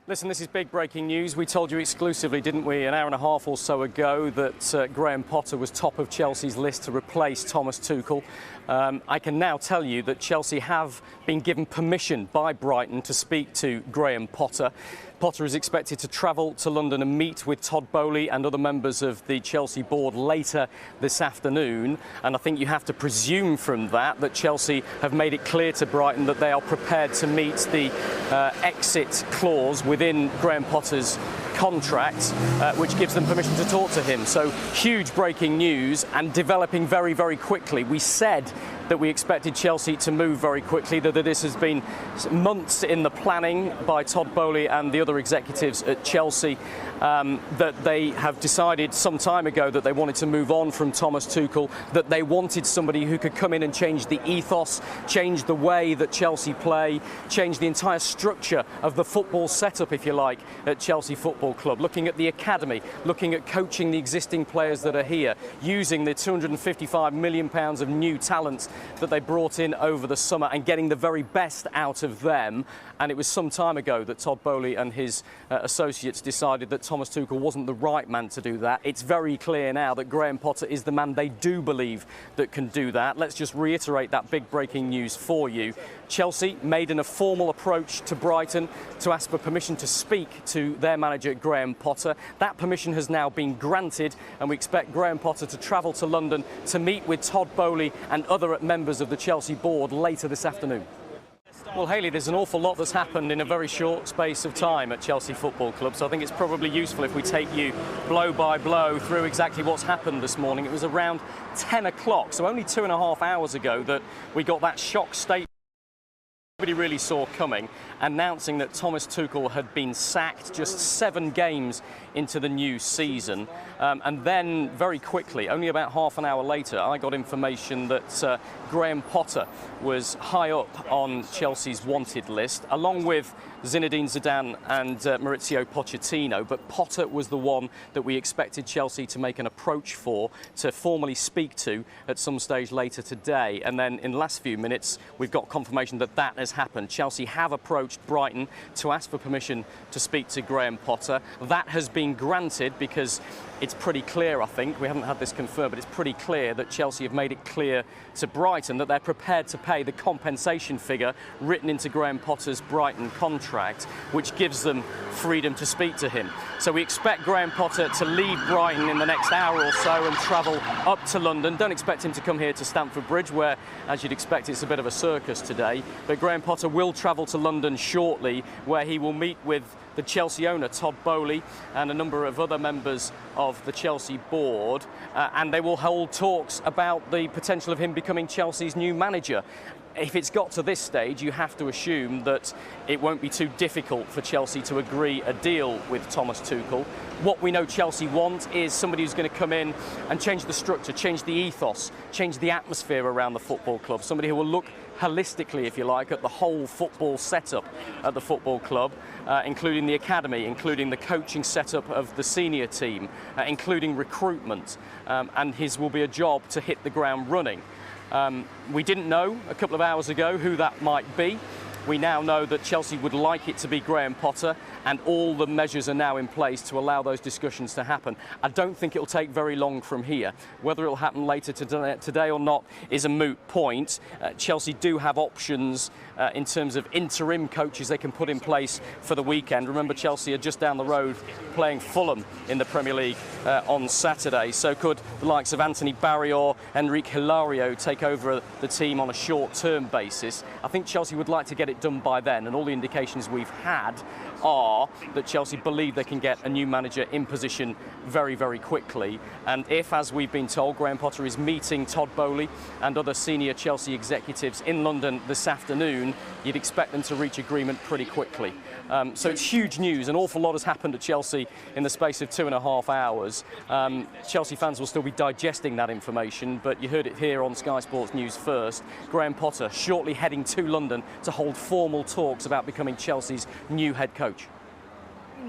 Listen, this is big breaking news. We told you exclusively, didn't we, an hour and a half or so ago that Graham Potter was top of Chelsea's list to replace Thomas Tuchel. I can now tell you that Chelsea have been given permission by Brighton to speak to Graham Potter. Potter is expected to travel to London and meet with Todd Boehly and other members of the Chelsea board later this afternoon. And I think you have to presume from that Chelsea have made it clear to Brighton that they are prepared to meet the exit clause within Graham Potter's contract, which gives them permission to talk to him. So huge breaking news and developing very, very quickly. We said that we expected Chelsea to move very quickly, that this has been months in the planning by Todd Boehly and the other executives at Chelsea, that they have decided some time ago that they wanted to move on from Thomas Tuchel, that they wanted somebody who could come in and change the ethos, change the way that Chelsea play, change the entire structure of the football setup, if you like, at Chelsea Football Club, looking at the academy, looking at coaching the existing players that are here, using the £255 million of new talent that they brought in over the summer and getting the very best out of them. And it was some time ago that Todd Boehly and his associates decided that Thomas Tuchel wasn't the right man to do that. It's very clear now that Graham Potter is the man they do believe that can do that. Let's just reiterate that big breaking news for you. Chelsea made a formal approach to Brighton to ask for permission to speak to their manager Graham Potter. That permission has now been granted, and we expect Graham Potter to travel to London to meet with Todd Boehly and other members of the Chelsea board later this afternoon. Well, Hayley, there's an awful lot that's happened in a very short space of time at Chelsea Football Club, so I think it's probably useful if we take you blow by blow through exactly what's happened this morning. It was around 10 o'clock, so only 2.5 hours ago, that we got that shock statement nobody really saw coming, announcing that Thomas Tuchel had been sacked just 7 games into the new season. And then very quickly, only about half an hour later, I got information that Graham Potter was high up on Chelsea's wanted list, along with Zinedine Zidane and Maurizio Pochettino. But Potter was the one that we expected Chelsea to make an approach for, to formally speak to at some stage later today. And then in the last few minutes, we've got confirmation that that has happened. Chelsea have approached Brighton to ask for permission to speak to Graham Potter. That has been granted because it's pretty clear, I think, we haven't had this confirmed, but it's pretty clear that Chelsea have made it clear to Brighton that they're prepared to pay the compensation figure written into Graham Potter's Brighton contract, which gives them freedom to speak to him. So we expect Graham Potter to leave Brighton in the next hour or so and travel up to London. Don't expect him to come here to Stamford Bridge, where, as you'd expect, it's a bit of a circus today. But Graham Potter will travel to London shortly, where he will meet with the Chelsea owner, Todd Boehly, and a number of other members of the Chelsea board, and they will hold talks about the potential of him becoming Chelsea's new manager. If it's got to this stage, you have to assume that it won't be too difficult for Chelsea to agree a deal with Thomas Tuchel. What we know Chelsea want is somebody who's going to come in and change the structure, change the ethos, change the atmosphere around the football club. Somebody who will look holistically, if you like, at the whole football setup at the football club, including the academy, including the coaching setup of the senior team, including recruitment, and his will be a job to hit the ground running. We didn't know a couple of hours ago who that might be. We now know that Chelsea would like it to be Graham Potter, and all the measures are now in place to allow those discussions to happen. I don't think it'll take very long from here. Whether it'll happen later today or not is a moot point. Chelsea do have options in terms of interim coaches they can put in place for the weekend. Remember, Chelsea are just down the road playing Fulham in the Premier League on Saturday. So could the likes of Anthony Barry or Enrique Hilario take over the team on a short-term basis? I think Chelsea would like to get it done by then, and all the indications we've had are that Chelsea believe they can get a new manager in position very, very quickly. And if, as we've been told, Graham Potter is meeting Todd Boehly and other senior Chelsea executives in London this afternoon, you'd expect them to reach agreement pretty quickly. So it's huge news. An awful lot has happened at Chelsea in the space of 2.5 hours. Chelsea fans will still be digesting that information, but you heard it here on Sky Sports News first. Graham Potter shortly heading to London to hold formal talks about becoming Chelsea's new head coach.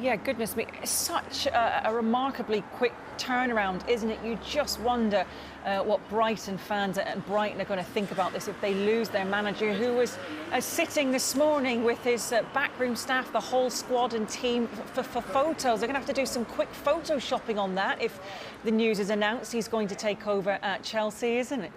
Yeah, goodness me, it's such a remarkably quick turnaround, isn't it? You just wonder what Brighton fans and Brighton are going to think about this if they lose their manager, who was sitting this morning with his backroom staff, the whole squad and team for photos. They're going to have to do some quick photoshopping on that if the news is announced he's going to take over at Chelsea, isn't it?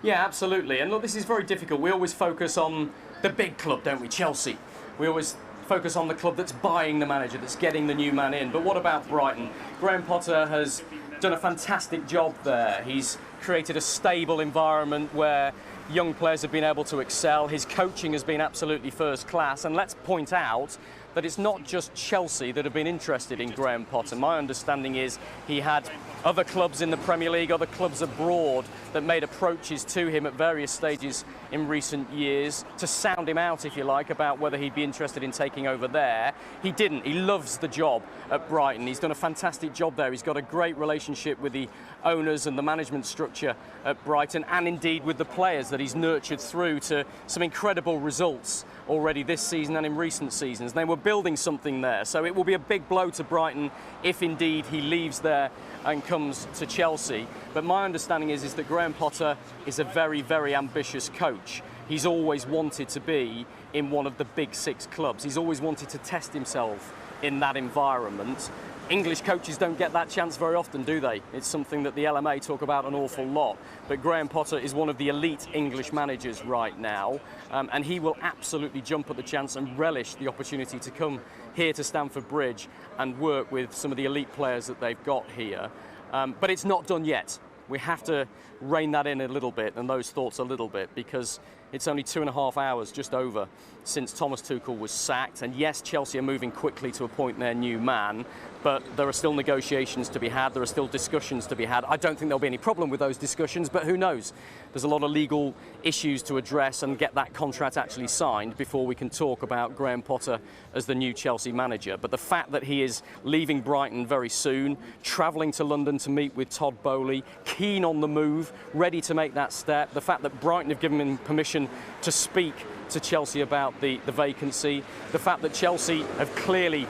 Yeah, absolutely. And look, this is very difficult. We always focus on the big club, don't we? Chelsea. We always focus on the club that's buying the manager, that's getting the new man in. But what about Brighton? Graham Potter has done a fantastic job there. He's created a stable environment where young players have been able to excel. His coaching has been absolutely first class. And let's point out that it's not just Chelsea that have been interested in Graham Potter. My understanding is he had other clubs in the Premier League, other clubs abroad that made approaches to him at various stages in recent years to sound him out, if you like, about whether he'd be interested in taking over there. He didn't. He loves the job at Brighton. He's done a fantastic job there. He's got a great relationship with the owners and the management structure at Brighton, and indeed with the players that he's nurtured through to some incredible results already this season and in recent seasons. They were building something there, so it will be a big blow to Brighton if indeed he leaves there and comes to Chelsea. But my understanding is that Graham Potter is a very, very ambitious coach. He's always wanted to be in one of the big six clubs. He's always wanted to test himself in that environment. English coaches don't get that chance very often, do they? It's something that the LMA talk about an awful lot. But Graham Potter is one of the elite English managers right now, and he will absolutely jump at the chance and relish the opportunity to come here to Stamford Bridge and work with some of the elite players that they've got here. But it's not done yet. We have to rein that in a little bit and those thoughts a little bit, because it's only 2.5 hours, just over, since Thomas Tuchel was sacked. And yes, Chelsea are moving quickly to appoint their new man, but there are still negotiations to be had. There are still discussions to be had. I don't think there'll be any problem with those discussions, but who knows? There's a lot of legal issues to address and get that contract actually signed before we can talk about Graham Potter as the new Chelsea manager. But the fact that he is leaving Brighton very soon, travelling to London to meet with Todd Boehly, keen on the move, ready to make that step, the fact that Brighton have given him permission to speak to Chelsea about the vacancy, the fact that Chelsea have clearly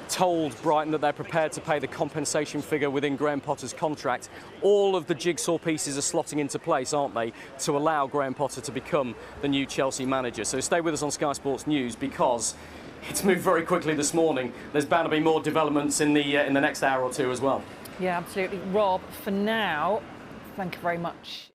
told Brighton that they're prepared to pay the compensation figure within Graham Potter's contract. All of the jigsaw pieces are slotting into place, aren't they, to allow Graham Potter to become the new Chelsea manager. So stay with us on Sky Sports News, because it's moved very quickly this morning. There's bound to be more developments in the next hour or two as well. Yeah, absolutely. Rob, for now, thank you very much.